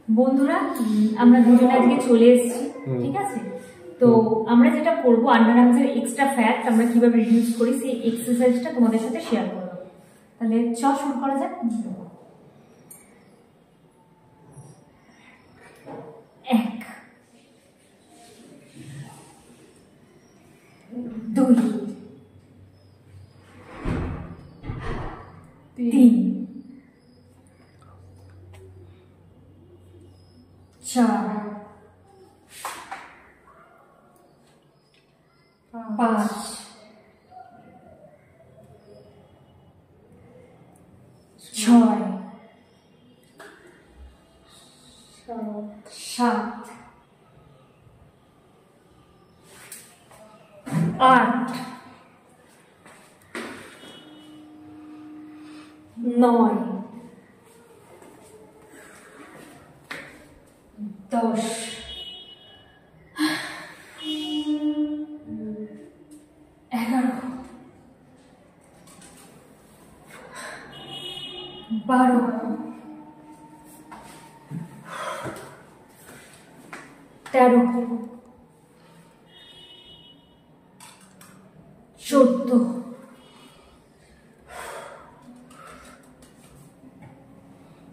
বন্ধুরা আমরা দুজনে আজকে চলে এসেছি, ঠিক আছে? তো আমরা যেটা করব, আন্ডার আর্মসের এক্সট্রা ফ্যাট আমরা কিভাবে রিডিউস করি সেই এক্সারসাইজটা তোমাদের সাথে শেয়ার করব। তাহলে চল শুরু করা যাক। এক, দুই, তিন, চার, পাঁচ, ছয়, সাত, আট, নয়, 10, 11, 12, 13, 14,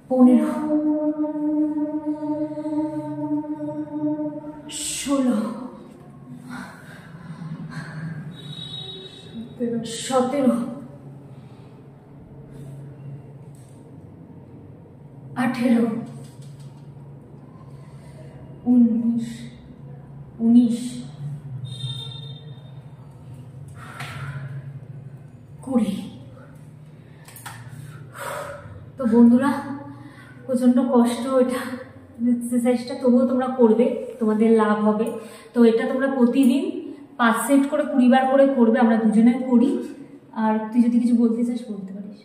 15, 16, 17, 18, 19, 20। তো বন্ধুরা, প্রচন্ড কষ্ট এটা এক্সারসাইজটা, তবুও তোমরা করবে, তোমাদের লাভ হবে। তো এটা তোমরা প্রতিদিন 5 সেট করে 20 বার করে করবে, আমরা দুজনে করি। আর তুই যদি কিছু বলতে চাস বলতে পারিস।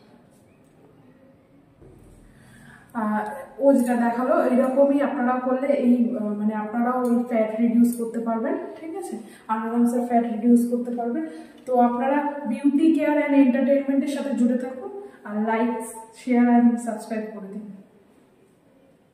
ও যেটা দেখালো এইরকমই আপনারা করলে এই মানে আপনারাও ওই ফ্যাট রিডিউস করতে পারবেন, ঠিক আছে? আরামসে ফ্যাট রিডিউস করতে পারবেন। তো আপনারা বিউটি কেয়ার অ্যান্ড এন্টারটেনমেন্টের সাথে জুড়ে থাকুন আর লাইক, শেয়ার অ্যান্ড সাবস্ক্রাইব করে দিন।